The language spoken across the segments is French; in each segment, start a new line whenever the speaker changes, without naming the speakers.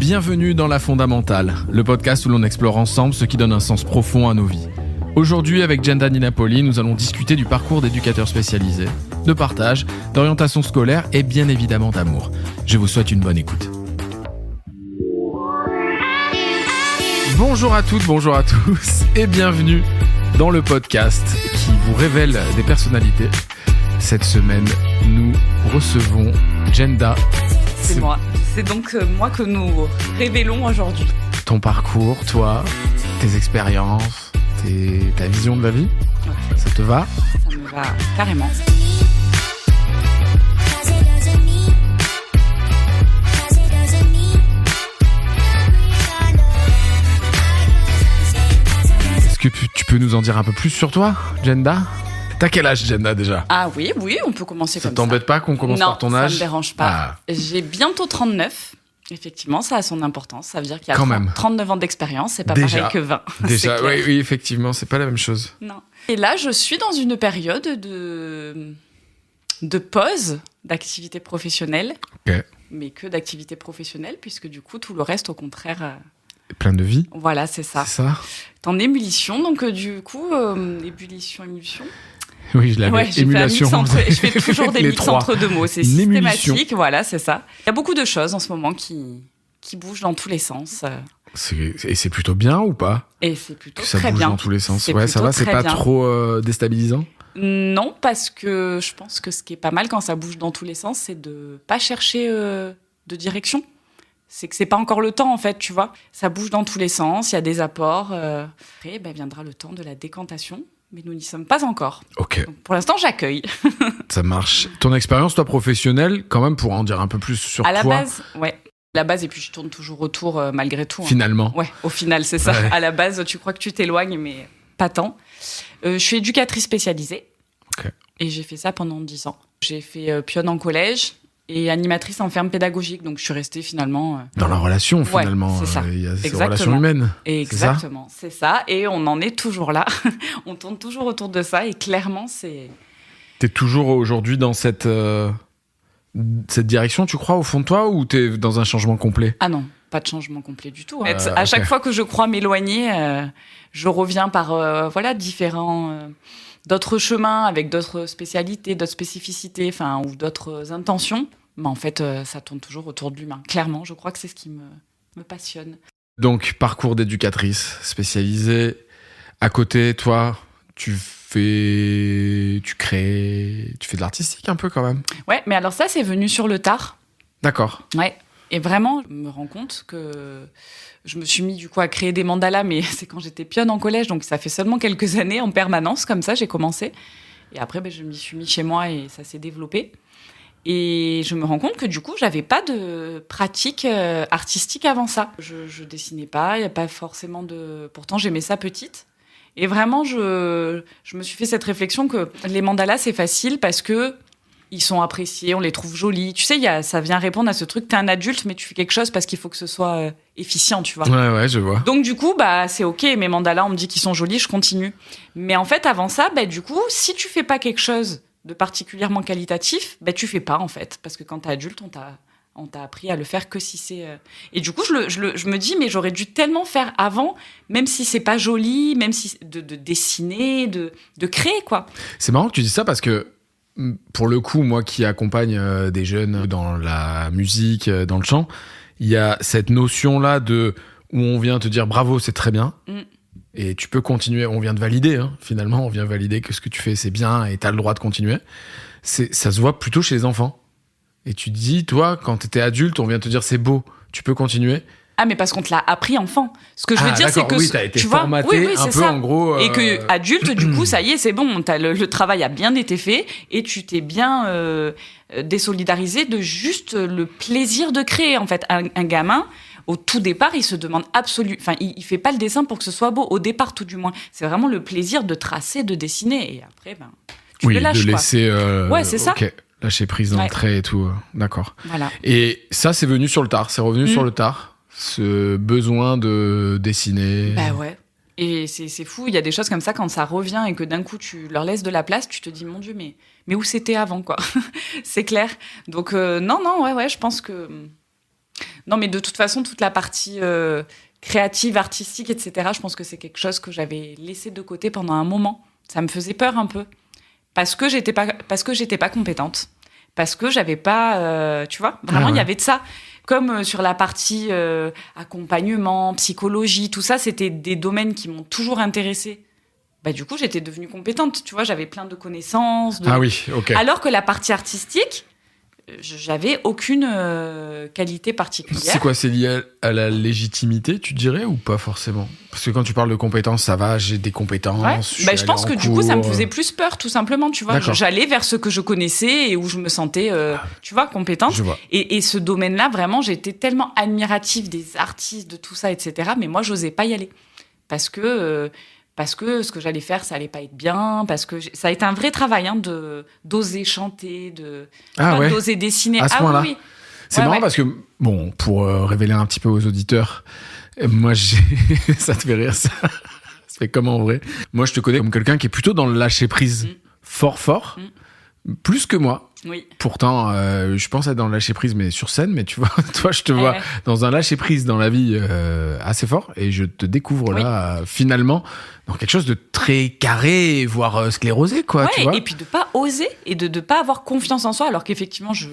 Bienvenue dans La Fondamentale, le podcast où l'on explore ensemble ce qui donne un sens profond à nos vies. Aujourd'hui, avec Jenda Ninapoli, nous allons discuter du parcours d'éducateur spécialisé, de partage, d'orientation scolaire et bien évidemment d'amour. Je vous souhaite une bonne écoute. Bonjour à toutes, bonjour à tous et bienvenue dans le podcast qui vous révèle des personnalités. Cette semaine, nous recevons Jenda.
C'est moi. C'est donc moi que nous révélons aujourd'hui.
Ton parcours, toi, tes expériences, ta vision de la vie,
Okay.
Ça te va ?
Ça me va carrément.
Est-ce que tu peux nous en dire un peu plus sur toi, Jenda ? T'as quel âge, Jenda, déjà ?
Ah oui, on peut commencer comme ça.
Ça t'embête pas qu'on commence par ton âge ?
Non, ça me dérange pas. J'ai bientôt 39. Effectivement, ça a son importance. Ça veut dire qu'il y a
Quand même.
39 ans d'expérience. C'est pas
Déjà.
pareil que 20.
Déjà,
C'est clair.
oui, effectivement, c'est pas la même chose.
Non. Et là, je suis dans une période de pause d'activité professionnelle.
Ok.
Mais que d'activité professionnelle, puisque du coup, tout le reste, au contraire...
Plein de vie,
Voilà, c'est ça.
c'est ça ?
T'es en ébullition, donc du coup, émulsion.
Oui, je l'avais.
Ouais, j'ai
Émulation.
fait un mix entre, je fais toujours des
Les
mix
trois.
entre deux mots, c'est
Une émulsion.
systématique, voilà, c'est ça. Il y a beaucoup de choses en ce moment qui bougent dans tous les sens,
Et c'est plutôt bien ou pas ?
et c'est plutôt
Que ça
très
bouge
bien.
dans tous les sens.
C'est
Ouais, ça
plutôt
va, c'est
très
pas
bien.
trop déstabilisant ?
Non, parce que je pense que ce qui est pas mal quand ça bouge dans tous les sens, c'est de pas chercher de direction. C'est que c'est pas encore le temps, en fait, tu vois. Ça bouge dans tous les sens, il y a des apports. Après, viendra le temps de la décantation, mais nous n'y sommes pas encore.
Ok,
Donc, pour l'instant, j'accueille.
ça marche. Ton expérience, toi, professionnelle, quand même, pour en dire un peu plus sur
À la
toi,
base, ouais. La base, et puis je tourne toujours autour malgré tout. Hein.
finalement.
Ouais, au final, c'est ça.
Ouais.
À la base, tu crois que tu t'éloignes, mais pas tant. Je suis éducatrice spécialisée.
Ok.
Et j'ai fait ça pendant 10 ans. J'ai fait pionne en collège et animatrice en ferme pédagogique. Donc, je suis restée finalement...
Dans la relation, finalement.
c'est ça.
Il y a ces
Exactement.
relations humaines.
Exactement, c'est ça. Et on en est toujours là. On tourne toujours autour de ça. Et clairement, c'est...
T'es toujours aujourd'hui dans cette direction, tu crois, au fond de toi, ou t'es dans un changement complet ?
Ah non, pas de changement complet du tout. À
ok.
chaque fois que je crois m'éloigner, je reviens par d'autres chemins avec d'autres spécialités, d'autres spécificités, ou d'autres intentions. Mais en fait, ça tourne toujours autour de l'humain. Clairement, je crois que c'est ce qui me passionne.
Donc, parcours d'éducatrice spécialisée. À côté, toi, tu crées, tu fais de l'artistique un peu quand même.
Ouais, mais alors ça, c'est venu sur le tard.
D'accord.
Ouais. Et vraiment, je me rends compte que je me suis mis du coup à créer des mandalas, mais c'est quand j'étais pionne en collège, donc ça fait seulement quelques années en permanence, comme ça, j'ai commencé. Et après, je m'y suis mis chez moi et ça s'est développé. Et je me rends compte que du coup, j'avais pas de pratique artistique avant ça. Je dessinais pas, il y a pas forcément de... Pourtant, j'aimais ça petite. Et vraiment, je me suis fait cette réflexion que les mandalas, c'est facile parce que ils sont appréciés, on les trouve jolis. Tu sais, ça vient répondre à ce truc, t'es un adulte, mais tu fais quelque chose parce qu'il faut que ce soit efficient, tu vois.
Ouais, je vois.
Donc du coup, c'est ok, mes mandalas, on me dit qu'ils sont jolis, je continue. Mais en fait, avant ça, du coup, si tu fais pas quelque chose de particulièrement qualitatif, tu fais pas, en fait. Parce que quand t'es adulte, on t'a appris à le faire que si c'est... Et du coup, je me dis, mais j'aurais dû tellement faire avant, même si c'est pas joli, même si de dessiner, de créer, quoi.
C'est marrant que tu dis ça parce que, pour le coup, moi qui accompagne des jeunes dans la musique, dans le chant, il y a cette notion-là où on vient te dire bravo, c'est très bien. Et tu peux continuer, on vient de valider, hein, finalement, on vient valider que ce que tu fais, c'est bien et t'as le droit de continuer. Ça se voit plutôt chez les enfants. Et tu te dis, toi, quand t'étais adulte, on vient te dire c'est beau, tu peux continuer.
Ah, mais parce qu'on te l'a appris enfant. Ce que je veux dire, c'est que...
Oui, t'as été
tu vois,
formaté un
c'est
peu,
ça.
en gros.
Et que adulte, du coup, ça y est, c'est bon. Le travail a bien été fait et tu t'es bien désolidarisé de juste le plaisir de créer. En fait, un gamin, au tout départ, il se demande absolument... Enfin, il fait pas le dessin pour que ce soit beau, au départ, tout du moins. C'est vraiment le plaisir de tracer, de dessiner. Et après, tu le lâches,
de
quoi.
laisser...
Ouais, c'est ça.
Ok, lâcher prise dans le trait et tout. D'accord.
Voilà.
Et ça, c'est venu sur le tard. C'est revenu sur le tard. Ce besoin de dessiner.
Ouais. Et c'est fou, il y a des choses comme ça, quand ça revient et que d'un coup tu leur laisses de la place, tu te dis, mon Dieu, mais où c'était avant, quoi. C'est clair. Donc, non, ouais, je pense que Non, mais de toute façon, toute la partie créative, artistique, etc., je pense que c'est quelque chose que j'avais laissé de côté pendant un moment. Ça me faisait peur un peu. Parce que j'étais pas compétente. Parce que j'avais pas... tu vois, vraiment, il y avait de ça. Comme sur la partie accompagnement, psychologie, tout ça, c'était des domaines qui m'ont toujours intéressée. Bah, du coup, j'étais devenue compétente. Tu vois, j'avais plein de connaissances.
Ah oui, ok.
Alors que la partie artistique, j'avais aucune qualité particulière.
C'est quoi, c'est lié à la légitimité, tu dirais, ou pas forcément? Parce que quand tu parles de compétences, ça va, j'ai des compétences.
Ouais. Je pense que du coup, ça me faisait plus peur, tout simplement. Tu vois, j'allais vers ce que je connaissais et où je me sentais, tu vois, compétente.
Je vois.
Et ce domaine-là, vraiment, j'étais tellement admirative des artistes, de tout ça, etc. Mais moi, j'osais pas y aller parce que ce que j'allais faire, ça allait pas être bien, parce que ça a été un vrai travail d'oser chanter, d'oser dessiner.
À ce point-là.
Oui.
C'est marrant parce que, bon, pour révéler un petit peu aux auditeurs, moi, ça te fait rire, ça. Ça fait comme en vrai. Moi, je te connais comme quelqu'un qui est plutôt dans le lâcher-prise fort, plus que moi.
Oui.
Pourtant, je pense être dans le lâcher-prise, mais sur scène, mais tu vois, toi, je te vois dans un lâcher-prise dans la vie assez fort, et je te découvre là, finalement, dans quelque chose de très carré, voire sclérosé, quoi, tu vois.
Et puis de pas oser, et de pas avoir confiance en soi, alors qu'effectivement, je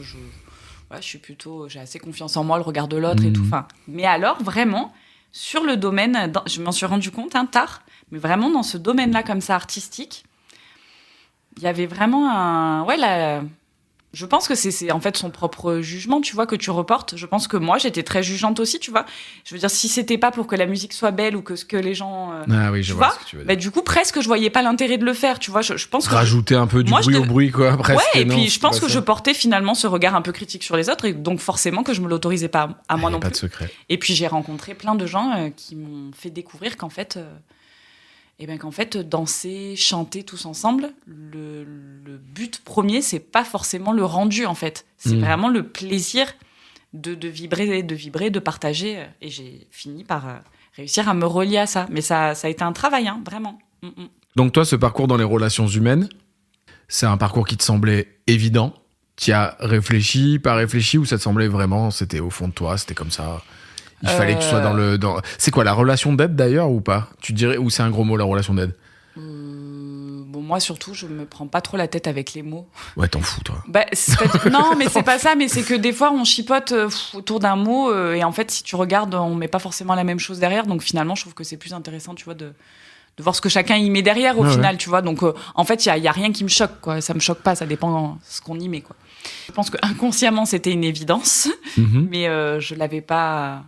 suis plutôt, j'ai assez confiance en moi, le regard de l'autre et tout. Enfin, mais alors, vraiment, sur le domaine, je m'en suis rendu compte tard, mais vraiment dans ce domaine-là, comme ça, artistique, il y avait vraiment je pense que c'est en fait son propre jugement, tu vois, que tu reportes. Je pense que moi, j'étais très jugeante aussi, tu vois. Je veux dire, si c'était pas pour que la musique soit belle ou que ce que les gens...
ah oui, je vois ce que tu veux dire.
Bah, du coup, presque, je voyais pas l'intérêt de le faire, tu vois. Je pense que
rajouter un peu du bruit au bruit, quoi, presque.
Ouais, et puis je pense que je portais finalement ce regard un peu critique sur les autres, et donc forcément que je me l'autorisais pas à moi non plus.
Pas de secret.
Et puis j'ai rencontré plein de gens qui m'ont fait découvrir qu'en fait... danser, chanter tous ensemble, le but premier, c'est pas forcément le rendu, en fait. C'est vraiment le plaisir de vibrer, de partager. Et j'ai fini par réussir à me relier à ça. Mais ça a été un travail, vraiment.
Donc toi, ce parcours dans les relations humaines, c'est un parcours qui te semblait évident? Tu y as réfléchi, pas réfléchi, ou ça te semblait vraiment, c'était au fond de toi, c'était comme ça? Il fallait que tu sois dans... C'est quoi, la relation d'aide d'ailleurs, ou pas? Tu dirais, ou c'est un gros mot, la relation d'aide?
Bon, moi surtout, je me prends pas trop la tête avec les mots.
Ouais, t'en fous, toi.
Bah, non, mais c'est pas ça, mais c'est que des fois, on chipote autour d'un mot, et en fait, si tu regardes, on met pas forcément la même chose derrière, donc finalement, je trouve que c'est plus intéressant, tu vois, de voir ce que chacun y met derrière au final, tu vois. Donc, en fait, il y a rien qui me choque, quoi. Ça me choque pas, ça dépend de ce qu'on y met, quoi. Je pense que inconsciemment, c'était une évidence, mais je l'avais pas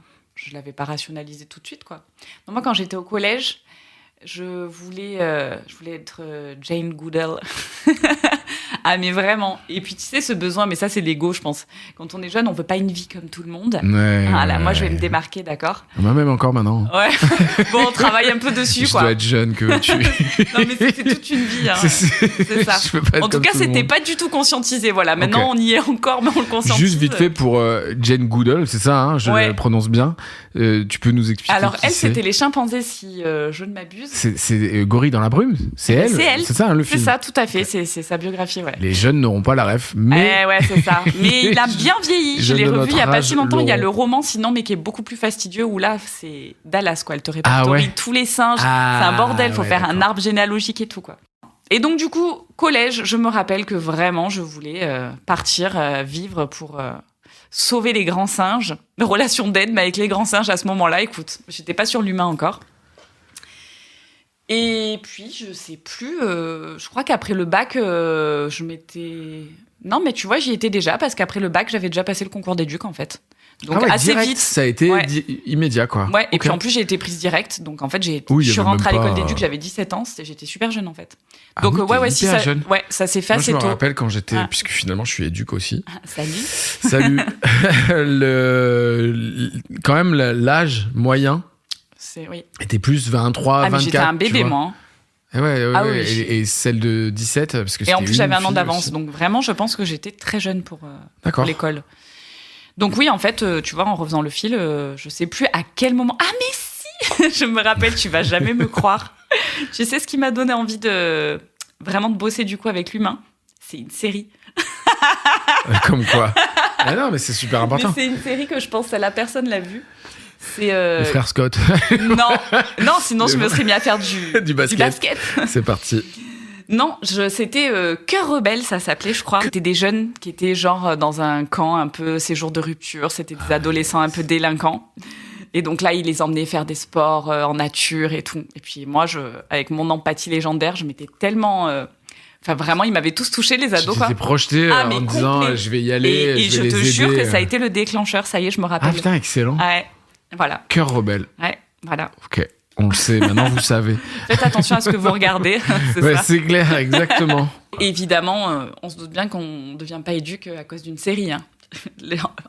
rationalisé tout de suite, quoi. Donc, moi, quand j'étais au collège, je voulais être Jane Goodall. Ah, mais vraiment. Et puis, tu sais, ce besoin, mais ça, c'est l'ego, je pense. Quand on est jeune, on veut pas une vie comme tout le monde. Moi, je vais me démarquer, d'accord?
Moi, même encore maintenant.
Ouais. Bon, on travaille un peu dessus, quoi.
Je dois être jeune, que tu...
Non, mais c'est toute une vie, hein. C'est ça. En tout cas, c'était pas du tout conscientisé, voilà. Maintenant, on y est encore, mais on le conscientise.
Juste vite fait pour Jane Goodall, c'est ça, hein, je le prononce bien. Tu peux nous expliquer?
Alors, elle, c'était les chimpanzés, si je ne m'abuse.
C'est Gorille dans la brume? C'est elle?
C'est elle.
C'est ça, hein, le film?
C'est ça, tout à fait. C'est sa biographie, ouais.
Les jeunes n'auront pas la ref, mais...
ouais, c'est ça. Mais il a bien vieilli. Je l'ai revu il y a pas si longtemps. Il y a le roman, sinon, mais qui est beaucoup plus fastidieux, où là, c'est Dallas, quoi. Elle te répertorie tous les singes. C'est un bordel. Faut faire un arbre généalogique et tout, quoi. Et donc, du coup, collège, je me rappelle que vraiment, je voulais partir vivre pour... sauver les grands singes. Relation d'aide, mais avec les grands singes à ce moment-là, écoute, j'étais pas sur l'humain encore. Et puis, je sais plus, je crois qu'après le bac, je m'étais... Non, mais tu vois, j'y étais déjà, parce qu'après le bac, j'avais déjà passé le concours d'éduc, en fait. Donc, assez
direct,
vite.
Ça a été immédiat, quoi.
Ouais, et puis en plus, j'ai été prise directe. Donc, en fait, je suis rentrée à l'école d'éduc, j'avais 17 ans, j'étais super jeune, en fait. Donc, si ça,
jeune.
Ouais, ça s'est fait assez tôt.
Je me rappelle quand j'étais, puisque finalement, je suis éduc aussi.
Salut.
Quand même, l'âge moyen était plus 23, 24.
Mais j'étais un bébé, moi.
Et celle de 17, parce que
et en plus, j'avais un an d'avance. Donc, vraiment, je pense que j'étais très jeune pour l'école. Donc oui, en fait, tu vois, en refaisant le fil, je sais plus à quel moment... Ah, mais si. Je me rappelle, tu vas jamais me croire. Tu sais ce qui m'a donné envie de bosser du coup avec l'humain? C'est une série.
Comme quoi? Ah non, mais c'est super
Mais
important.
c'est une série que je pense que la personne l'a vue. C'est
Les frères Scott.
non, sinon je me serais mis à faire du basket.
C'est parti.
Non, c'était Cœur rebelle, ça s'appelait, je crois. C'était des jeunes qui étaient genre dans un camp un peu séjour de rupture. C'était des adolescents un peu délinquants. Et donc là, ils les emmenaient faire des sports en nature et tout. Et puis moi, avec mon empathie légendaire, je m'étais tellement... Enfin, vraiment, ils m'avaient tous touché, les ados.
Tu t'étais projeté en
mais
disant
complet.
je vais y aller,
Et
je vais
je te
les
jure
aider.
que ça a été le déclencheur, ça y est, je me rappelle.
Ah putain, excellent.
Ouais, voilà.
Cœur rebelle.
Ouais, voilà.
Ok, on le sait, maintenant vous savez.
Faites attention à ce que vous regardez. C'est
Ouais,
ça.
c'est clair, exactement.
Évidemment, on se doute bien qu'on ne devient pas éduque à cause d'une série. Hein.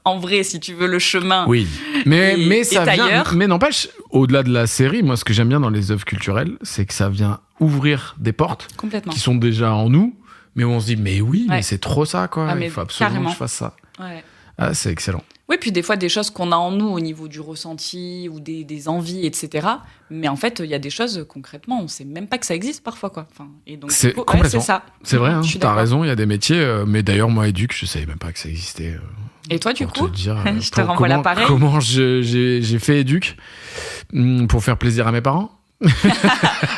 En vrai, si tu veux le chemin.
Oui, mais
Et
ça vient.
ailleurs.
Mais n'empêche, au-delà de la série, moi, ce que j'aime bien dans les œuvres culturelles, c'est que ça vient ouvrir des portes
Complètement.
qui sont déjà en nous, mais où on se dit, mais oui,
Ouais.
mais c'est trop ça, quoi.
Ah, mais
Il faut absolument
carrément.
que je fasse ça.
Ouais.
Ah, c'est excellent.
Oui, puis des fois, des choses qu'on a en nous au niveau du ressenti ou des envies, etc. Mais en fait, il y a des choses, concrètement, on ne sait même pas que ça existe parfois, quoi. Enfin, et donc,
C'est
du coup,
complètement.
c'est ça.
C'est vrai, hein,
Je suis
t'as
d'accord.
raison, il y a des métiers, mais d'ailleurs, moi, éduque, je savais même pas que ça existait.
Et toi, du
Pour
coup
te dire,
je te renvoie l'appareil.
Comment j'ai fait éduque pour faire plaisir à mes parents.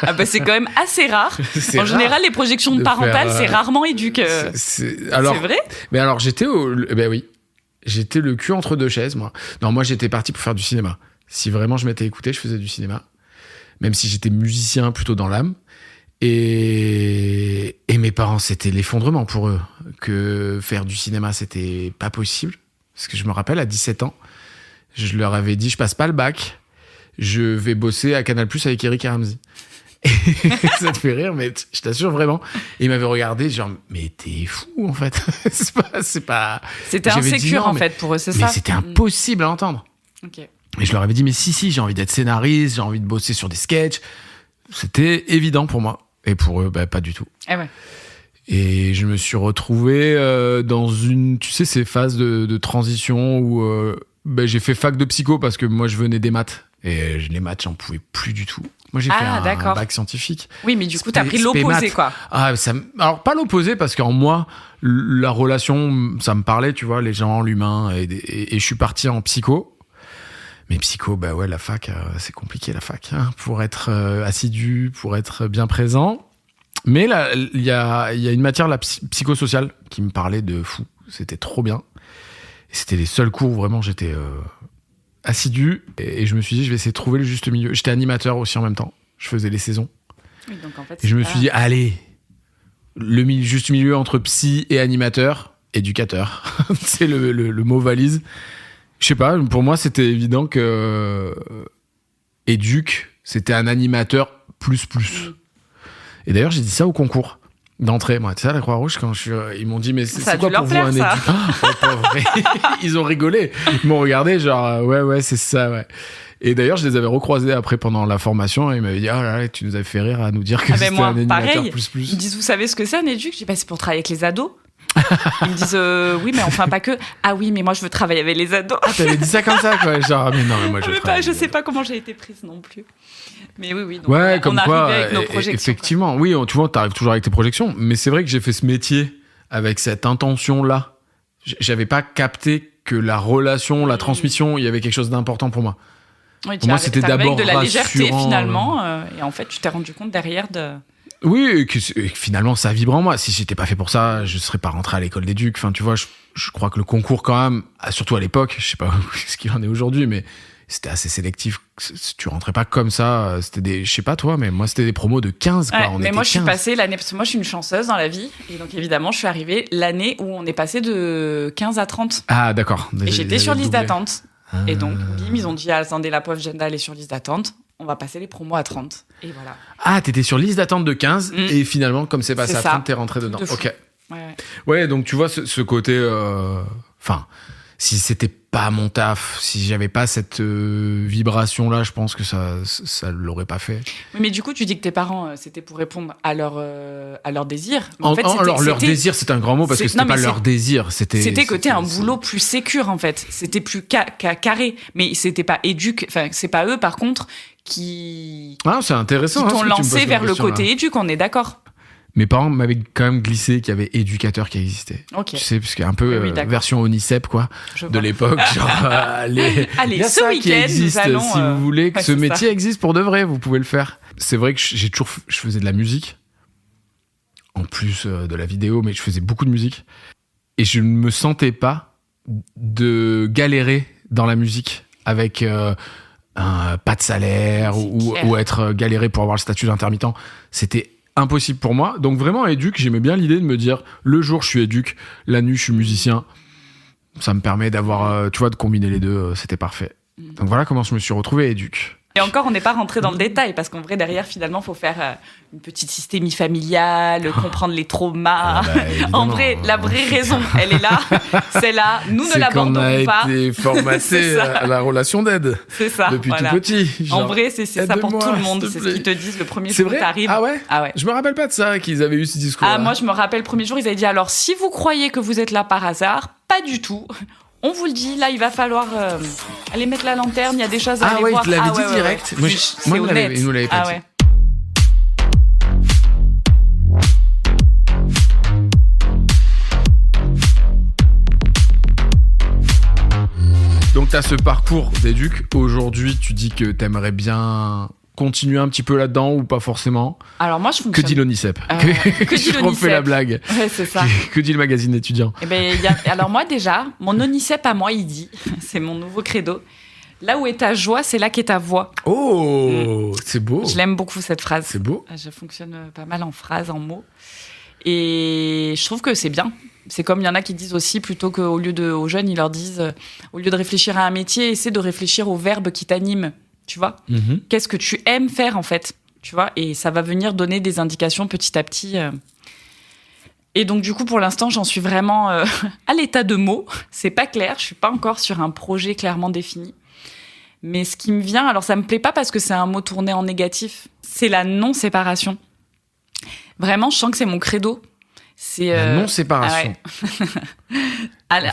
Ah bah, c'est quand même assez rare.
C'est
En
rare
général, les projections
de
parentales,
faire,
c'est rarement éduque.
Alors,
C'est vrai.
mais alors ben oui, j'étais le cul entre deux chaises, moi. Non, moi j'étais parti pour faire du cinéma. Si vraiment je m'étais écouté, je faisais du cinéma. Même si j'étais musicien plutôt dans l'âme. Et mes parents, c'était l'effondrement pour eux. Que faire du cinéma, c'était pas possible. Parce que je me rappelle, à 17 ans, je leur avais dit, je passe pas le bac, je vais bosser à Canal+ avec Eric et Ramsey. Et ça te fait rire, mais je t'assure vraiment. Et ils m'avaient regardé, genre, mais t'es fou, en fait. c'est pas...
C'était
J'avais dit
insécure,
non,
en
mais-
fait, pour eux, c'est
Mais
ça.
c'était impossible à entendre.
Ok.
Et je leur avais dit, mais si, j'ai envie d'être scénariste, j'ai envie de bosser sur des sketchs. C'était évident pour moi. Et pour eux, pas du tout.
Eh ouais.
Et je me suis retrouvé dans une, tu sais, ces phases de transition où j'ai fait fac de psycho parce que moi, je venais des maths. Et les maths, j'en pouvais plus du tout. Moi, j'ai fait un
d'accord.
bac scientifique.
Oui, mais du coup, t'as pris
Spé
l'opposé,
maths.
quoi.
Ah, alors, pas l'opposé, parce qu'en moi, la relation, ça me parlait, tu vois, les gens, l'humain. Et je suis parti en psycho. Mais psycho, ouais, la fac, c'est compliqué, la fac, hein, pour être assidu, pour être bien présent. Mais là, il y a une matière, la psychosociale, qui me parlait de fou. C'était trop bien. Et c'était les seuls cours où vraiment j'étais assidu. Et je me suis dit, je vais essayer de trouver le juste milieu. J'étais animateur aussi en même temps. Je faisais les saisons.
Oui, donc en fait,
Et je me
c'est
suis dit, allez, le juste milieu entre psy et animateur, éducateur. C'est le mot valise. Je sais pas, pour moi, c'était évident que éduque, c'était un animateur plus. Et d'ailleurs, j'ai dit ça au concours d'entrée, moi. Tu sais, à la Croix-Rouge, quand ils m'ont dit, mais
Ça a
c'est
dû
quoi
leur
pour vous
plaire,
un
ça.
éduque pas vrai. Ils ont rigolé. Ils m'ont regardé, genre, ouais, c'est ça, ouais. Et d'ailleurs, je les avais recroisés après pendant la formation et ils m'avaient dit, oh là là, tu nous avais fait rire à nous dire que
Ah ben
c'était
moi,
un animateur
pareil.
plus.
Ils me disent, vous savez ce que c'est un éduc? Je dis, c'est pour travailler avec les ados. Ils me disent, oui, mais enfin pas que. Ah oui, mais moi je veux travailler avec les ados.
Ah, t'avais dit ça comme ça, quoi. Genre, mais non, mais moi, je
Mais
travaille.
je sais pas comment j'ai été prise non plus. Mais oui. Donc
Ouais,
on
comme
arrivait
quoi,
avec nos projections.
effectivement, oui, tu vois, t'arrives toujours avec tes projections, mais c'est vrai que j'ai fait ce métier avec cette intention-là. J'avais pas capté que la relation, la transmission, il y avait quelque chose d'important pour moi.
quoi. Oui,
Pour moi, c'était
t'arrives
d'abord
avec de la légèreté
rassurant,
finalement, et en fait, tu t'es rendu compte derrière de.
Oui, et que finalement, ça vibre en moi. Si j'étais pas fait pour ça, je serais pas rentré à l'école d'éduc. Enfin, tu vois, je crois que le concours, quand même, surtout à l'époque, je sais pas ce qu'il en est aujourd'hui, mais c'était assez sélectif. Tu rentrais pas comme ça. C'était je sais pas toi, mais moi, c'était des promos de 15, quoi.
Ouais,
On
mais
était
moi, je suis
15.
passée l'année, parce que moi, je suis une chanceuse dans la vie, et donc évidemment, je suis arrivée l'année où on est passé de 15 à 30.
Ah, d'accord.
Et j'étais sur liste d'attente.
Ah.
Et donc, bim, ils ont dit, attendez, la pauvre jeune, elle est sur liste d'attente. On va passer les promos à 30. Et voilà.
Ah, t'étais sur liste d'attente de 15 et finalement, comme c'est passé
C'est
à
ça.
30, t'es rentré dedans.
De fou.
Ok.
Ouais.
Ouais, donc tu vois ce côté. Enfin, si c'était pas mon taf, si j'avais pas cette vibration-là, je pense que ça l'aurait pas fait.
Oui, mais du coup, tu dis que tes parents, c'était pour répondre à leur désir. Mais
Alors, leur désir, c'est un grand mot parce que c'était
non, mais
pas leur désir.
C'était que t'aies un boulot plus sécure, en fait. C'était plus carré. Mais c'était pas éduque. Enfin, c'est pas eux, par contre, qui
Ah, c'est intéressant.
t'ont
ce que tu me poses
lancé
comme
vers le
question, là.
côté éduque, on est d'accord.
mes parents m'avaient quand même glissé qu'il y avait éducateur qui existait.
Ok.
Tu sais, parce qu'il y a un peu
Oui, d'accord.
version Onicep, quoi, de l'époque. Genre, allez,
Allez,
il y a
ce
ça
week-end,
qui existe.
nous allons,
Si vous voulez que
ouais,
ce
c'est
métier
ça.
existe pour de vrai, vous pouvez le faire. C'est vrai que je faisais de la musique, en plus de la vidéo, mais je faisais beaucoup de musique. Et je ne me sentais pas de galérer dans la musique avec pas de salaire ou être galéré pour avoir le statut d'intermittent. C'était impossible pour moi. Donc vraiment, éduc, j'aimais bien l'idée de me dire, le jour je suis éduc, la nuit je suis musicien. Ça me permet d'avoir, tu vois, de combiner les deux, c'était parfait. Donc voilà comment je me suis retrouvé éduc.
Et encore, on n'est pas rentré dans le détail, parce qu'en vrai, derrière, finalement, il faut faire une petite systémie familiale, comprendre les traumas. En vrai, la vraie raison, elle est là. C'est là. Nous ne l'abordons pas.
On a été formaté à la relation d'aide.
C'est ça.
Depuis
voilà.
tout petit. Genre,
en vrai, c'est ça pour
aide-moi,
tout le monde.
s'il te
C'est ce
plaît.
qu'ils te disent le premier
C'est
jour
vrai
où t'arrives.
Ah ouais.
Ah ouais.
Je me rappelle pas de ça, qu'ils avaient eu ce discours.
Ah, moi, je me rappelle, le premier jour, ils avaient dit, alors, si vous croyez que vous êtes là par hasard, pas du tout. On vous le dit, là, il va falloir aller mettre la lanterne, il y a des choses à aller
ouais,
voir.
il te l'avait dit
ouais,
direct.
ouais.
Moi,
C'est
moi,
honnête.
il nous l'avait pas dit.
Ouais.
Donc, tu as ce parcours d'éduc. Aujourd'hui, tu dis que tu aimerais bien continuer un petit peu là-dedans ou pas forcément.
Alors, moi, je
Que
fonctionne.
dit l'ONICEP
Que dit
Je refais
l'ONICEP.
la blague.
Ouais, c'est ça.
Que dit le magazine étudiant
Eh ben, alors moi déjà, mon ONICEP à moi, il dit, c'est mon nouveau credo, là où est ta joie, c'est là qu'est ta voix.
Oh, c'est beau.
Je l'aime beaucoup cette phrase.
C'est beau.
Je fonctionne pas mal en phrases, en mots. Et je trouve que c'est bien. C'est comme il y en a qui disent aussi, plutôt qu'au lieu aux jeunes, ils leur disent, au lieu de réfléchir à un métier, essaie de réfléchir au verbe qui t'anime. Tu vois ?
Mhm.
Qu'est-ce que tu aimes faire en fait ? Tu vois ? Et ça va venir donner des indications petit à petit. Et donc, du coup, pour l'instant, j'en suis vraiment à l'état de mots. C'est pas clair. Je suis pas encore sur un projet clairement défini. Mais ce qui me vient, alors ça me plaît pas parce que c'est un mot tourné en négatif. C'est la non-séparation. Vraiment, je sens que c'est mon credo. C'est
La non-séparation.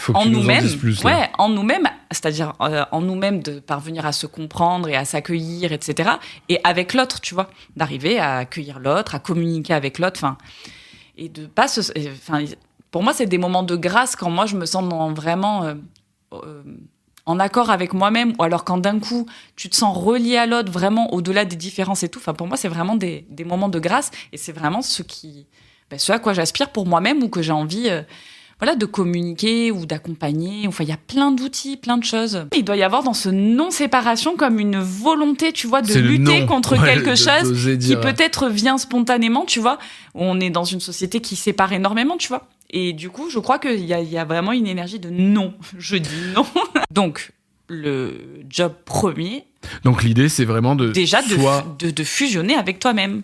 Faut que
en
tu nous en
nous-mêmes.
dises plus, là.
Ouais, en nous-mêmes, c'est-à-dire en nous-mêmes de parvenir à se comprendre et à s'accueillir, etc. Et avec l'autre, tu vois, d'arriver à accueillir l'autre, à communiquer avec l'autre, enfin. Et de pas se. Enfin, pour moi, c'est des moments de grâce quand moi, je me sens vraiment en accord avec moi-même, ou alors quand d'un coup, tu te sens relié à l'autre, vraiment au-delà des différences et tout. Enfin, pour moi, c'est vraiment des moments de grâce. Et c'est vraiment ce à quoi j'aspire pour moi-même ou que j'ai envie de communiquer ou d'accompagner. Enfin, il y a plein d'outils, plein de choses. Il doit y avoir dans ce non-séparation comme une volonté, tu vois, de
C'est le
lutter
non.
contre
Ouais,
quelque chose
d'oser
qui
dire.
peut-être vient spontanément, tu vois. On est dans une société qui sépare énormément, tu vois. Et du coup, je crois qu'il y a vraiment une énergie de non. Je dis non. Donc, le job premier,
Donc l'idée, c'est vraiment de
déjà
soit
de fusionner avec toi-même,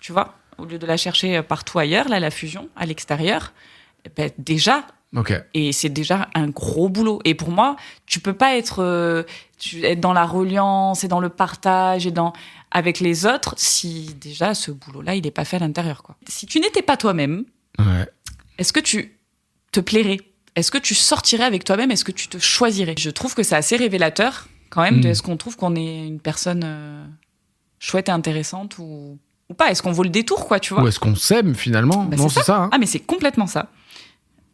tu vois. Au lieu de la chercher partout ailleurs, là, la fusion, à l'extérieur, ben, déjà,
Ok.
et c'est déjà un gros boulot. Et pour moi, tu peux pas être dans la reliance et dans le partage et avec les autres si déjà ce boulot-là, il n'est pas fait à l'intérieur, quoi. Si tu n'étais pas toi-même,
Ouais.
est-ce que tu te plairais ? Est-ce que tu sortirais avec toi-même ? Est-ce que tu te choisirais ? Je trouve que c'est assez révélateur, quand même, de est-ce qu'on trouve qu'on est une personne chouette et intéressante ou pas ? Est-ce qu'on vaut le détour, quoi, tu vois ?
Ou est-ce qu'on s'aime finalement
Bah,
Non, c'est ça. Hein.
Ah, mais c'est complètement ça.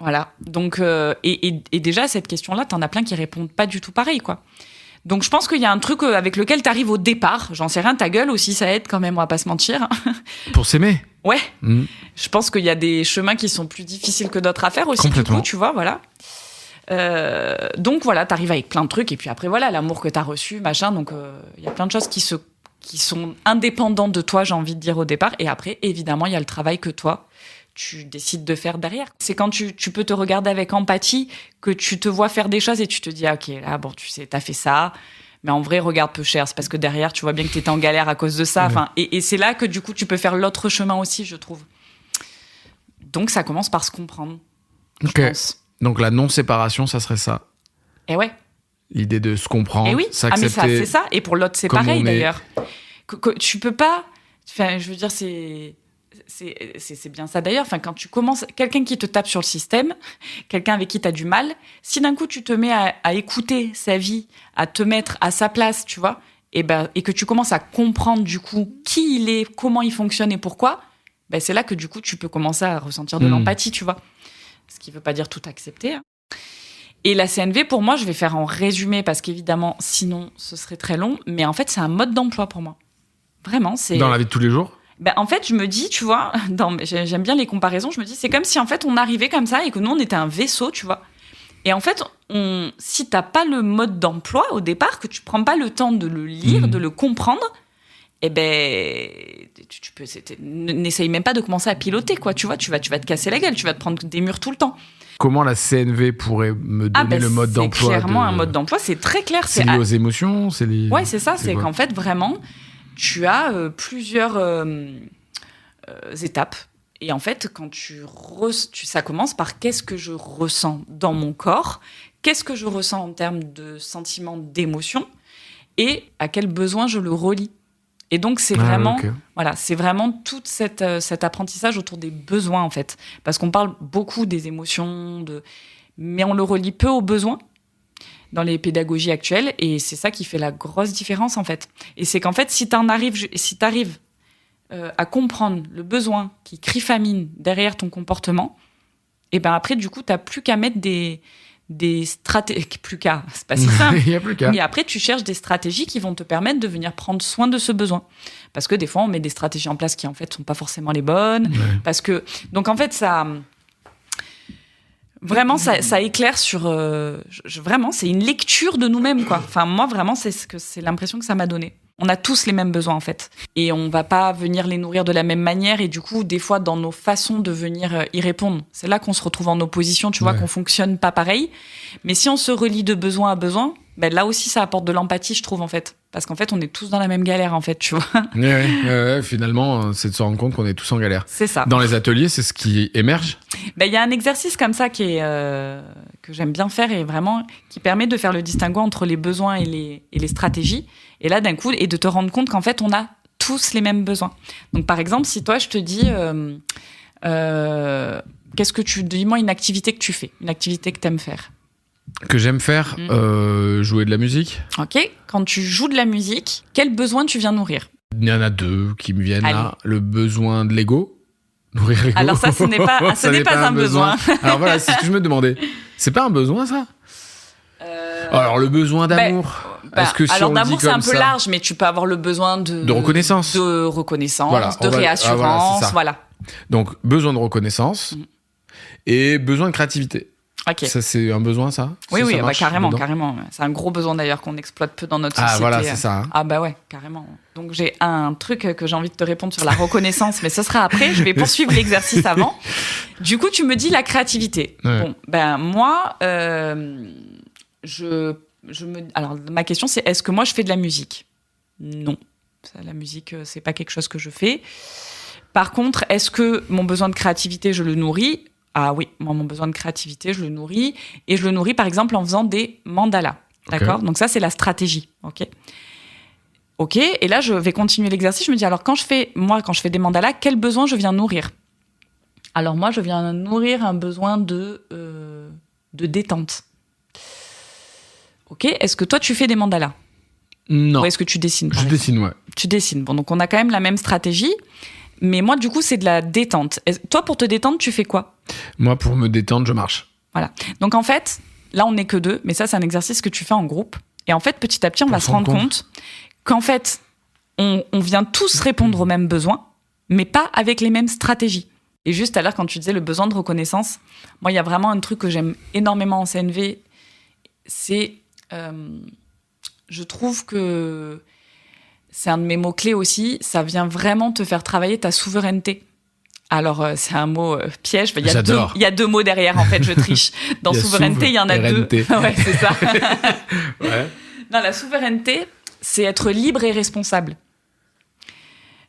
Voilà. Donc, et déjà, cette question-là, t'en as plein qui répondent pas du tout pareil, quoi. Donc, je pense qu'il y a un truc avec lequel t'arrives au départ. J'en sais rien, ta gueule aussi, ça aide quand même, on va pas se mentir.
Pour s'aimer.
Ouais.
Mm.
Je pense qu'il y a des chemins qui sont plus difficiles que d'autres à faire aussi, du
Complètement.
coup, tu vois, voilà. Donc, voilà, t'arrives avec plein de trucs. Et puis après, voilà, l'amour que t'as reçu, machin. Donc, il y a plein de choses qui sont indépendantes de toi, j'ai envie de dire, au départ. Et après, évidemment, il y a le travail que toi, tu décides de faire derrière. C'est quand tu peux te regarder avec empathie que tu te vois faire des choses et tu te dis, ah, ok, là, bon, tu sais, t'as fait ça, mais en vrai, regarde peu cher. C'est parce que derrière, tu vois bien que t'étais en galère à cause de ça.
Ouais.
Enfin, et c'est là que, du coup, tu peux faire l'autre chemin aussi, je trouve. Donc, ça commence par se comprendre,
Ok.
je pense.
Donc la non-séparation, ça serait ça.
Et ouais.
L'idée de se comprendre,
Et oui, mais ça,
s'accepter.
c'est ça. Et pour l'autre, c'est
comme
pareil
on est.
d'ailleurs. Tu peux pas. Enfin, je veux dire, c'est bien ça d'ailleurs. Enfin, quand tu commences, quelqu'un qui te tape sur le système, quelqu'un avec qui tu as du mal, si d'un coup tu te mets à écouter sa vie, à te mettre à sa place, tu vois, et que tu commences à comprendre du coup qui il est, comment il fonctionne et pourquoi, ben, c'est là que du coup, tu peux commencer à ressentir de l'empathie, tu vois. Ce qui ne veut pas dire tout accepter. Hein. Et la CNV, pour moi, je vais faire en résumé, parce qu'évidemment, sinon, ce serait très long. Mais en fait, c'est un mode d'emploi pour moi. Vraiment, c'est...
Dans la vie de tous les jours ?
Ben, en fait, je me dis, tu vois, j'aime bien les comparaisons, je me dis, c'est comme si, en fait, on arrivait comme ça et que nous, on était un vaisseau, tu vois. Et en fait, si t'as pas le mode d'emploi au départ, que tu prends pas le temps de le lire, de le comprendre, eh ben, n'essaye même pas de commencer à piloter, quoi, tu vois, tu vas te casser la gueule, tu vas te prendre des murs tout le temps.
Comment la CNV pourrait me donner le mode d'emploi ?
C'est clairement un mode d'emploi, c'est très clair.
C'est lié aux émotions, c'est lié...
Ouais, c'est ça, c'est qu'en fait, vraiment, tu as plusieurs étapes. Et en fait, quand ça commence par qu'est-ce que je ressens dans mon corps, qu'est-ce que je ressens en termes de sentiments, d'émotions, et à quel besoin je le relie. Et donc, c'est vraiment, voilà, c'est vraiment tout cet apprentissage autour des besoins, en fait. Parce qu'on parle beaucoup des émotions, mais on le relie peu aux besoins dans les pédagogies actuelles. Et c'est ça qui fait la grosse différence, en fait. Et c'est qu'en fait, si t'arrives à comprendre le besoin qui crie famine derrière ton comportement, et ben après, du coup, t'as plus qu'à mettre des stratégies, c'est pas si simple.
Il y a plus qu'à.
Mais après, tu cherches des stratégies qui vont te permettre de venir prendre soin de ce besoin. Parce que des fois, on met des stratégies en place qui, en fait, sont pas forcément les bonnes. Ouais. Parce que, donc, en fait, vraiment, ça éclaire sur... vraiment, c'est une lecture de nous-mêmes, quoi. Enfin, moi, vraiment, c'est l'impression que ça m'a donné. On a tous les mêmes besoins, en fait. Et on va pas venir les nourrir de la même manière. Et du coup, des fois, dans nos façons de venir y répondre, c'est là qu'on se retrouve en opposition, tu vois, qu'on fonctionne pas pareil. Mais si on se relie de besoin à besoin, ben là aussi, ça apporte de l'empathie, je trouve, en fait. Parce qu'en fait, on est tous dans la même galère, en fait, tu vois.
Finalement, c'est de se rendre compte qu'on est tous en galère.
C'est ça.
Dans les ateliers, c'est ce qui émerge ?
Ben, y a un exercice comme ça que j'aime bien faire et vraiment qui permet de faire le distinguo entre les besoins et les stratégies. Et là, d'un coup, et de te rendre compte qu'en fait, on a tous les mêmes besoins. Donc, par exemple, si toi, je te dis, dis-moi une activité que tu fais, une activité que t'aimes faire.
Que j'aime faire, jouer de la musique.
Ok. Quand tu joues de la musique, quel besoin tu viens nourrir ?
Il y en a deux qui me viennent là. Le besoin de l'ego. Nourrir l'ego.
Alors ça, ce n'est pas un besoin.
Alors voilà, c'est ce que je me demandais. C'est pas un besoin, ça ? Alors, le besoin d'amour. Est-ce que si
alors,
on
d'amour,
dit comme
c'est un peu
ça...
large, mais tu peux avoir le besoin de
reconnaissance.
De reconnaissance,
voilà,
de réassurance, voilà.
Donc, besoin de reconnaissance et besoin de créativité.
Okay.
Ça, c'est un besoin, ça ?
Oui, carrément. C'est un gros besoin, d'ailleurs, qu'on exploite peu dans notre société.
Ah, voilà, c'est ça.
Ah, bah ouais, carrément. Donc, j'ai un truc que j'ai envie de te répondre sur la reconnaissance, mais ce sera après. Je vais poursuivre l'exercice avant. Du coup, tu me dis la créativité. Ouais. Bon, ben, moi, alors, ma question, c'est est-ce que moi, je fais de la musique ? Non. La musique, c'est pas quelque chose que je fais. Par contre, est-ce que mon besoin de créativité, je le nourris ? Ah oui, moi, mon besoin de créativité, je le nourris. Et je le nourris, par exemple, en faisant des mandalas. D'accord ? Donc ça, c'est la stratégie. OK. Et là, je vais continuer l'exercice. Je me dis, alors, quand je fais des mandalas, quel besoin je viens nourrir ? Alors, moi, je viens nourrir un besoin de détente. OK. Est-ce que toi, tu fais des mandalas ?
Non.
Ou est-ce que tu dessines ?
Je dessine, ouais.
Tu dessines. Bon, donc on a quand même la même stratégie. Mais moi, du coup, c'est de la détente. Toi, pour te détendre, tu fais quoi ?
Moi, pour me détendre, je marche.
Voilà. Donc, en fait, là, on n'est que deux. Mais ça, c'est un exercice que tu fais en groupe. Et en fait, petit à petit, on va se rendre compte qu'en fait, on vient tous répondre aux mêmes besoins, mais pas avec les mêmes stratégies. Et juste à l'heure, quand tu disais le besoin de reconnaissance, moi, il y a vraiment un truc que j'aime énormément en CNV. C'est... je trouve que... c'est un de mes mots-clés aussi, ça vient vraiment te faire travailler ta souveraineté. Alors, c'est un mot piège, il y a deux mots derrière, en fait, je triche. Dans souveraineté, il y en a deux. Ouais, c'est ça. Ouais. Non, la souveraineté, c'est être libre et responsable.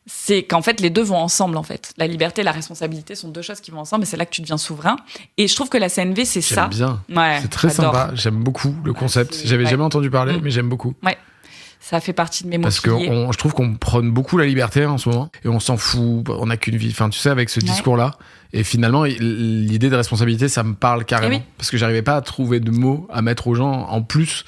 C'est qu'en fait, les deux vont ensemble, en fait. La liberté et la responsabilité sont deux choses qui vont ensemble, et c'est là que tu deviens souverain. Et je trouve que la CNV, c'est ça.
J'aime bien.
Ouais,
c'est très sympa. J'aime beaucoup le concept. J'avais jamais entendu parler, mais j'aime beaucoup.
Ouais. Ça fait partie de mes mots.
Parce que je trouve qu'on prône beaucoup la liberté en ce moment et on s'en fout, on n'a qu'une vie. Enfin, tu sais, avec ce discours-là. Et finalement, l'idée de responsabilité, ça me parle carrément. Oui. Parce que j'arrivais pas à trouver de mots à mettre aux gens en plus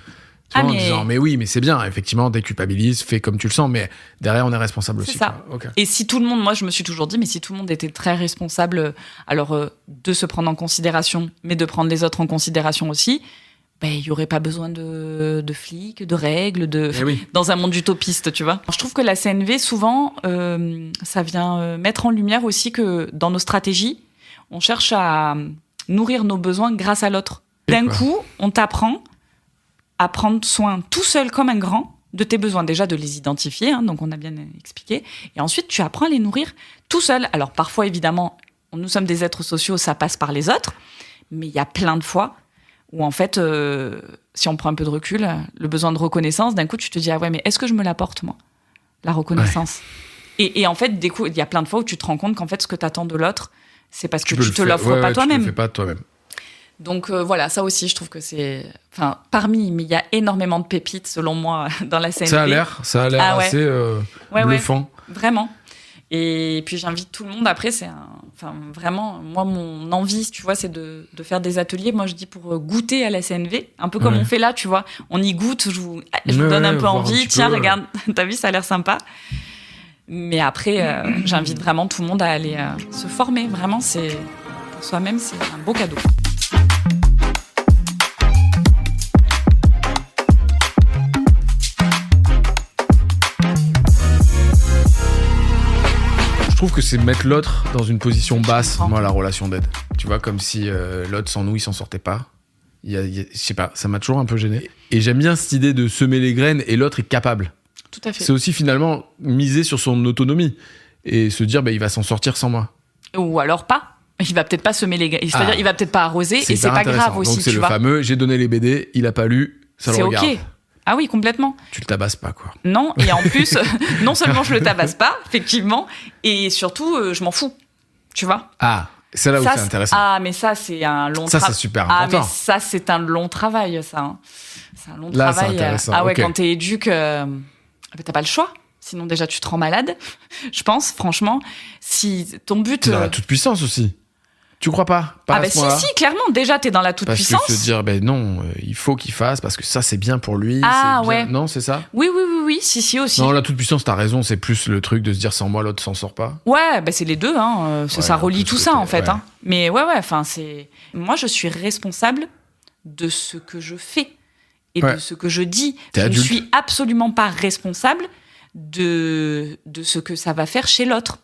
Tu vois,
Ah,
en disant, mais oui, mais c'est bien, effectivement, déculpabilise, fais comme tu le sens, mais derrière, on est responsable aussi.
C'est ça.
Quoi. Ok.
Et si tout le monde, moi je me suis toujours dit, mais si tout le monde était très responsable, alors de se prendre en considération, mais de prendre les autres en considération aussi, ben, il n'y aurait pas besoin de flics, de règles,
Eh oui.
dans un monde utopiste, tu vois. Alors, je trouve que la CNV, souvent, ça vient mettre en lumière aussi que dans nos stratégies, on cherche à nourrir nos besoins grâce à l'autre. D'un coup, on t'apprend à prendre soin tout seul comme un grand de tes besoins, déjà de les identifier, hein, donc on a bien expliqué, et ensuite tu apprends à les nourrir tout seul. Alors parfois, évidemment, nous sommes des êtres sociaux, ça passe par les autres, mais il y a plein de fois où en fait, si on prend un peu de recul, le besoin de reconnaissance, d'un coup tu te dis, ah ouais, mais est-ce que je me l'apporte moi, la reconnaissance? Et en fait, il y a plein de fois où tu te rends compte qu'en fait, ce que tu attends de l'autre, c'est parce que tu te l'offres pas toi-même.
Tu le fais pas toi-même.
Donc voilà, ça aussi, je trouve que c'est... Enfin, mais il y a énormément de pépites, selon moi, dans la CNV.
Ça a l'air assez bluffant.
Ouais, vraiment. Et puis j'invite tout le monde. Après, vraiment, moi, mon envie, tu vois, c'est de faire des ateliers. Moi, je dis pour goûter à la CNV, un peu comme on fait là, tu vois. On y goûte, je vous donne un peu envie. Tiens, regarde, t'as vu, ça a l'air sympa. Mais après, j'invite vraiment tout le monde à aller se former. Vraiment, pour soi-même, c'est un beau cadeau.
Je trouve que c'est mettre l'autre dans une position basse, moi, la relation d'aide. Tu vois, comme si l'autre, sans nous, il s'en sortait pas. Je sais pas, ça m'a toujours un peu gêné. Et j'aime bien cette idée de semer les graines et l'autre est capable.
Tout à fait.
C'est aussi finalement miser sur son autonomie et se dire, il va s'en sortir sans moi.
Ou alors pas. Il va peut-être pas semer les graines. C'est-à-dire, il va peut-être pas arroser et c'est pas grave aussi.
Donc c'est
tu
le
vois.
fameux, j'ai donné les BD, il a pas lu, ça le regarde.
C'est ok. Ah oui, complètement.
Tu le tabasses pas, quoi.
Non, et en plus, non seulement je le tabasse pas, effectivement, et surtout, je m'en fous. Tu vois.
Ah, c'est là où c'est intéressant.
Ah, mais ça, c'est un long travail.
Ça, c'est super important.
Ah, mais ça, c'est un long travail, ça. Hein. C'est un long
là,
travail.
C'est intéressant.
Ah ouais,
okay.
Quand t'es éduque, t'as pas le choix. Sinon, déjà, tu te rends malade. Je pense, franchement, si ton but...
T'es dans la toute-puissance aussi. Tu crois pas
ah bah si, clairement. Déjà, t'es dans la toute-puissance.
Parce que se dire, non, il faut qu'il fasse, parce que ça, c'est bien pour lui.
Ah
c'est
ouais.
Bien. Non, c'est ça?
Oui, si aussi.
Non, la toute-puissance, t'as raison, c'est plus le truc de se dire, sans moi, l'autre s'en sort pas.
Ouais, c'est les deux, hein. Ça relie tout ça, en fait.
Ouais.
Hein. Mais enfin, c'est... Moi, je suis responsable de ce que je fais et de ce que je dis. Je ne suis absolument pas responsable de ce que ça va faire chez l'autre.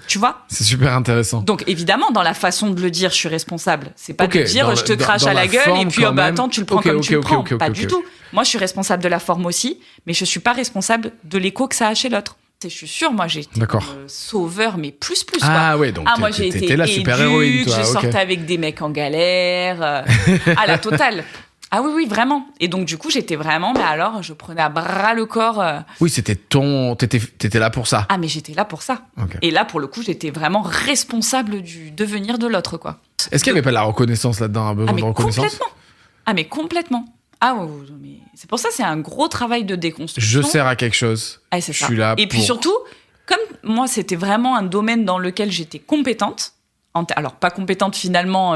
Tu vois?
C'est super intéressant.
Donc évidemment, dans la façon de le dire, je suis responsable. C'est pas de dire je te crache à la gueule et puis attends, tu le prends comme tu le prends. Pas du tout. Moi, je suis responsable de la forme aussi, mais je suis pas responsable de l'écho que ça a chez l'autre. Je suis sûre, moi j'ai été sauveur, mais plus quoi.
Ah ouais, donc
moi j'ai été
la super héroïne, toi.
Je sortais avec des mecs en galère, à la totale. Ah oui, vraiment. Et donc, du coup, j'étais vraiment... Mais alors, je prenais à bras le corps...
Oui, c'était t'étais là pour ça.
Ah, mais j'étais là pour ça.
Okay.
Et là, pour le coup, j'étais vraiment responsable du devenir de l'autre, quoi.
Est-ce qu'il n'y avait pas de la reconnaissance là-dedans, un besoin de reconnaissance?
Complètement. Ah oui, mais c'est pour ça, c'est un gros travail de déconstruction.
Je sers à quelque chose.
Ah, c'est ça.
Je suis là
Et puis surtout, comme moi, c'était vraiment un domaine dans lequel j'étais compétente, alors pas compétente finalement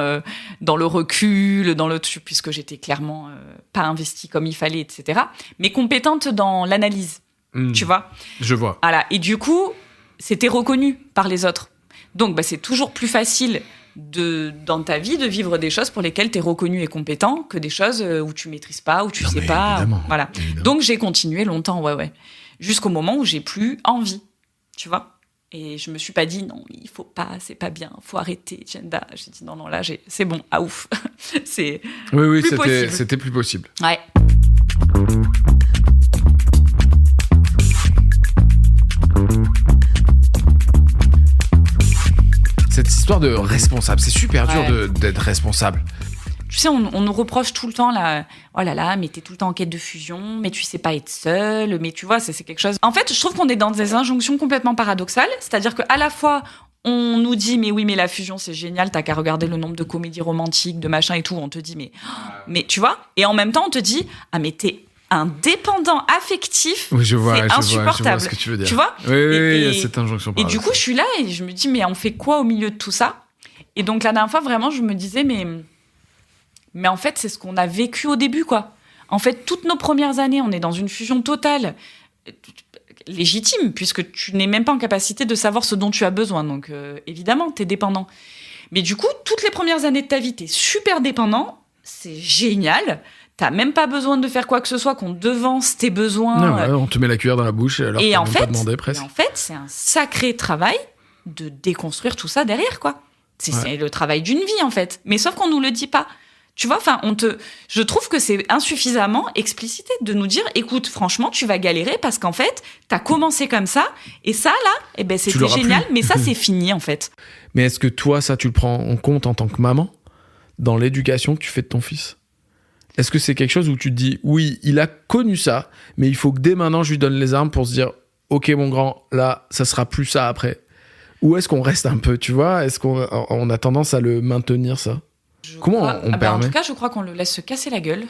dans le recul, puisque j'étais clairement pas investie comme il fallait, etc. Mais compétente dans l'analyse, tu vois.
Je vois.
Voilà. Et du coup, c'était reconnu par les autres. Donc, c'est toujours plus facile dans ta vie de vivre des choses pour lesquelles tu es reconnu et compétent que des choses où tu maîtrises pas, où tu sais pas.
Évidemment,
voilà.
Évidemment.
Donc, j'ai continué longtemps, jusqu'au moment où j'ai plus envie, tu vois. Et je me suis pas dit, non, il faut pas, c'est pas bien, faut arrêter, Jenda. J'ai dit, non, là, c'est bon, ouf. C'est
oui,
plus possible.
C'était plus possible.
Ouais.
Cette histoire de responsable, c'est super dur d'être responsable.
Tu sais, on nous reproche tout le temps, là, oh là là, mais t'es tout le temps en quête de fusion, mais tu sais pas être seul, mais tu vois, c'est quelque chose... En fait, je trouve qu'on est dans des injonctions complètement paradoxales, c'est-à-dire qu'à la fois, on nous dit, mais oui, mais la fusion, c'est génial, t'as qu'à regarder le nombre de comédies romantiques, de machin et tout, on te dit, mais tu vois, et en même temps, on te dit, ah, mais t'es un dépendant affectif,
oui, je vois,
c'est insupportable.
Je vois ce que tu veux dire.
Tu vois?
Oui, il y a cette injonction paradoxale.
Et du coup, je suis là et je me dis, mais on fait quoi au milieu de tout ça? Et donc, la dernière fois, vraiment, je me disais, mais en fait, c'est ce qu'on a vécu au début, quoi. En fait, toutes nos premières années, on est dans une fusion totale, légitime, puisque tu n'es même pas en capacité de savoir ce dont tu as besoin. Donc, évidemment, tu es dépendant. Mais du coup, toutes les premières années de ta vie, tu es super dépendant. C'est génial. T'as même pas besoin de faire quoi que ce soit, qu'on devance tes besoins.
Non, ouais, on te met la cuillère dans la bouche alors que t'as même pas demandé presque.
Et en fait, c'est un sacré travail de déconstruire tout ça derrière, quoi. C'est le travail d'une vie, en fait. Mais sauf qu'on nous le dit pas. Tu vois, enfin, je trouve que c'est insuffisamment explicité de nous dire, écoute, franchement, tu vas galérer parce qu'en fait, t'as commencé comme ça, et ça, là, eh ben, c'était génial, mais ça, c'est fini, en fait.
Mais est-ce que toi, ça, tu le prends en compte en tant que maman, dans l'éducation que tu fais de ton fils ? Est-ce que c'est quelque chose où tu te dis, oui, il a connu ça, mais il faut que dès maintenant, je lui donne les armes pour se dire, ok, mon grand, là, ça sera plus ça après ? Ou est-ce qu'on reste un peu, tu vois ? Est-ce qu'on a tendance à le maintenir, ça ? Comment on permet ?
En tout cas, je crois qu'on le laisse se casser la gueule.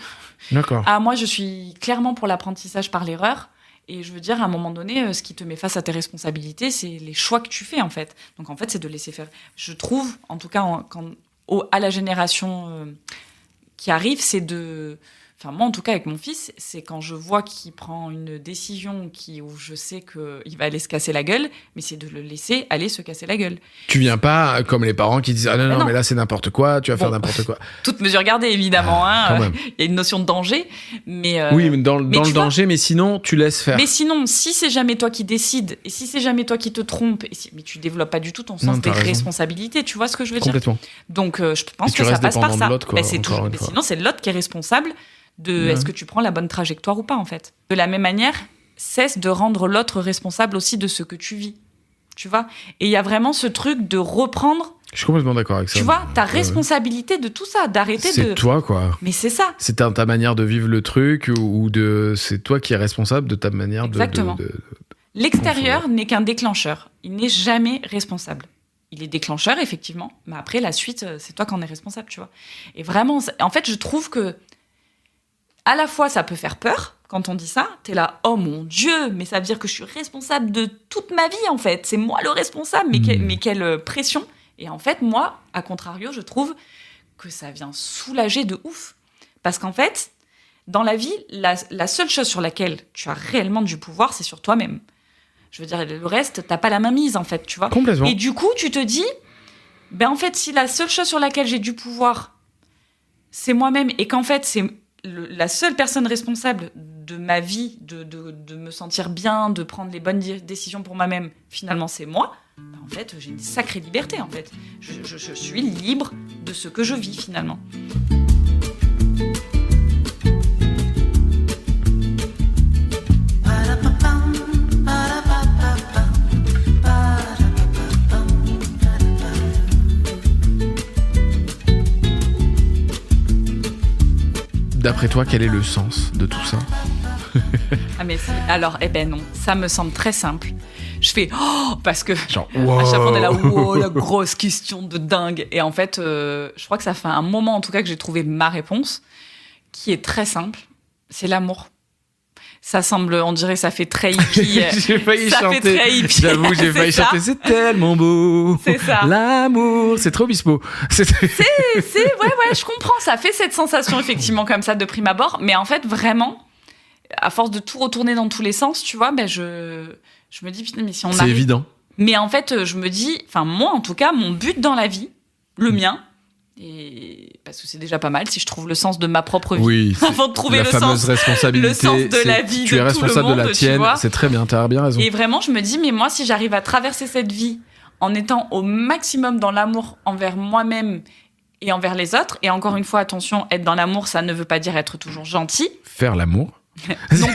D'accord.
Moi, je suis clairement pour l'apprentissage par l'erreur. Et je veux dire, à un moment donné, ce qui te met face à tes responsabilités, c'est les choix que tu fais, en fait. Donc, en fait, c'est de laisser faire. Je trouve, en tout cas, à la génération qui arrive, c'est de... Enfin, moi, en tout cas, avec mon fils, c'est quand je vois qu'il prend une décision où je sais qu'il va aller se casser la gueule, mais c'est de le laisser aller se casser la gueule.
Tu viens pas comme les parents qui disent « Ah non, mais là, c'est n'importe quoi, tu vas faire n'importe quoi. »
Toute mesure gardée, évidemment. Il y a une notion de danger. Mais,
oui, dans le danger, mais sinon, tu laisses faire.
Mais sinon, si c'est jamais toi qui décides, et si c'est jamais toi qui te trompes, mais tu développes pas du tout ton sens des responsabilités, tu vois ce que je veux dire ?
Complètement.
Donc, je pense que ça passe par ça.
Quoi,
sinon, c'est l'autre qui est responsable de est-ce que tu prends la bonne trajectoire ou pas, en fait. De la même manière, cesse de rendre l'autre responsable aussi de ce que tu vis. Tu vois ? Et il y a vraiment ce truc de reprendre...
Je suis complètement d'accord avec ça.
Tu vois, ta responsabilité de tout ça, d'arrêter
c'est toi, quoi.
Mais c'est ça.
C'est ta manière de vivre le truc ou c'est toi qui es responsable de ta manière
Exactement. L'extérieur n'est qu'un déclencheur. Il n'est jamais responsable. Il est déclencheur, effectivement, mais après, la suite, c'est toi qui en es responsable, tu vois. Et vraiment, en fait, je trouve que à la fois, ça peut faire peur quand on dit ça. T'es là, oh mon Dieu, mais ça veut dire que je suis responsable de toute ma vie, en fait. C'est moi le responsable, mais quelle pression. Et en fait, moi, à contrario, je trouve que ça vient soulager de ouf. Parce qu'en fait, dans la vie, la seule chose sur laquelle tu as réellement du pouvoir, c'est sur toi-même. Je veux dire, le reste, t'as pas la main mise, en fait, tu vois.
Complètement.
Et du coup, tu te dis, en fait, si la seule chose sur laquelle j'ai du pouvoir, c'est moi-même, et qu'en fait, c'est la seule personne responsable de ma vie, de me sentir bien, de prendre les bonnes décisions pour moi-même, finalement, c'est moi, en fait, j'ai une sacrée liberté, en fait. Je suis libre de ce que je vis, finalement.
D'après toi, quel est le sens de tout ça ?
Alors, non, ça me semble très simple. Je fais parce que
genre,
à chaque fois on est là, la grosse question de dingue. Et en fait, je crois que ça fait un moment en tout cas que j'ai trouvé ma réponse, qui est très simple. C'est l'amour. Ça semble, on dirait, ça fait très hippie.
J'ai failli chanter.
Fait très hippie.
J'avoue, j'ai failli chanter. C'est tellement beau.
C'est ça.
L'amour, c'est trop bispo.
Ouais, je comprends. Ça fait cette sensation effectivement comme ça de prime abord, mais en fait vraiment, à force de tout retourner dans tous les sens, tu vois, je me dis putain, mais si on arrive.
C'est évident.
Mais en fait, je me dis, enfin moi en tout cas, mon but dans la vie, le mien. Et parce que c'est déjà pas mal si je trouve le sens de ma propre vie.
Oui,
avant de trouver
la fameuse responsabilité.
Le sens de la vie
tu
de
es responsable
tout le monde,
de la tienne. C'est très bien, t'as bien raison.
Et vraiment, je me dis, mais moi, si j'arrive à traverser cette vie en étant au maximum dans l'amour envers moi-même et envers les autres, et encore une fois, attention, être dans l'amour, ça ne veut pas dire être toujours gentil.
Faire l'amour.
Non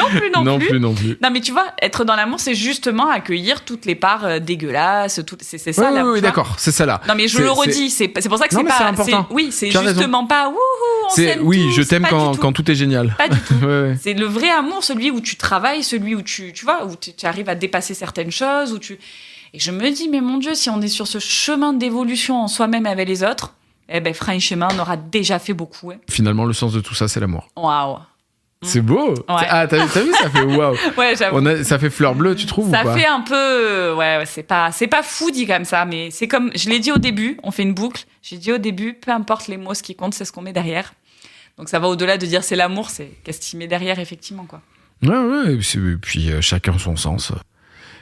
plus. Non plus.
Non,
mais tu vois, être dans l'amour, c'est justement accueillir toutes les parts dégueulasses. C'est ça, là.
Oui, d'accord, c'est ça là.
Non, mais je le redis, c'est pour ça que c'est pas.
C'est important.
C'est justement pas wouhou, on s'aime tous.
Oui, je t'aime quand tout est génial.
Pas du tout.
Ouais.
C'est le vrai amour, celui où tu travailles, celui où tu vois, où tu arrives à dépasser certaines choses, Et je me dis, mais mon Dieu, si on est sur ce chemin d'évolution en soi-même avec les autres, franchement, on aura déjà fait beaucoup. Ouais.
Finalement, le sens de tout ça, c'est l'amour.
Waouh.
C'est beau.
Ouais.
Ah, t'as vu, ça fait waouh.
Ouais, j'avoue.
Ça fait fleur bleue, tu trouves,
ça
ou pas ?
fait un peu... Ouais, c'est pas fou dit comme ça, mais c'est comme... Je l'ai dit au début, on fait une boucle. J'ai dit au début, peu importe les mots, ce qui compte, c'est ce qu'on met derrière. Donc ça va au-delà de dire c'est l'amour, c'est qu'est-ce qu'il met derrière, effectivement, quoi.
Ouais, et puis chacun son sens.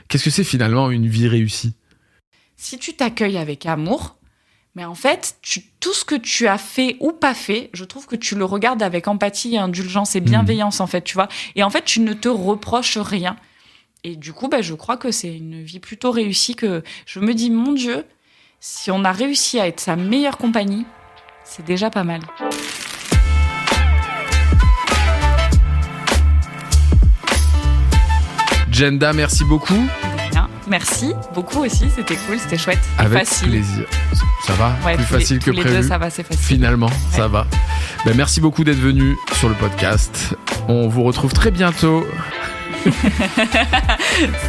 Qu'est-ce que c'est finalement une vie réussie ?
Si tu t'accueilles avec amour, mais en fait, tout ce que tu as fait ou pas fait, je trouve que tu le regardes avec empathie, indulgence et bienveillance, en fait, tu vois. Et en fait, tu ne te reproches rien. Et du coup, je crois que c'est une vie plutôt réussie, que je me dis, mon Dieu, si on a réussi à être sa meilleure compagnie, c'est déjà pas mal.
Jenda, merci beaucoup.
Bien. Merci beaucoup aussi, c'était cool, c'était chouette.
Avec
facile.
plaisir. Ça va,
Ouais,
plus facile que prévu.
Les deux, ça va, c'est facile.
Finalement,
ouais.
Ça va. Merci beaucoup d'être venu sur le podcast. On vous retrouve très bientôt.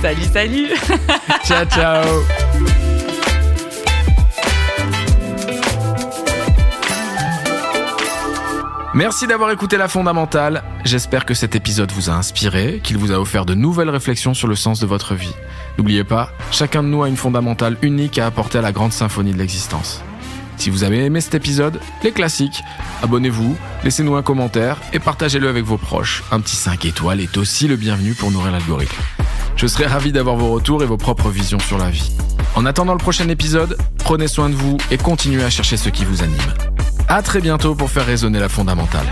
Salut.
Ciao. Merci d'avoir écouté La Fondamentale. J'espère que cet épisode vous a inspiré, qu'il vous a offert de nouvelles réflexions sur le sens de votre vie. N'oubliez pas, chacun de nous a une fondamentale unique à apporter à la grande symphonie de l'existence. Si vous avez aimé cet épisode, les classiques, abonnez-vous, laissez-nous un commentaire et partagez-le avec vos proches. Un petit 5 étoiles est aussi le bienvenu pour nourrir l'algorithme. Je serai ravi d'avoir vos retours et vos propres visions sur la vie. En attendant le prochain épisode, prenez soin de vous et continuez à chercher ce qui vous anime. À très bientôt pour faire résonner la fondamentale.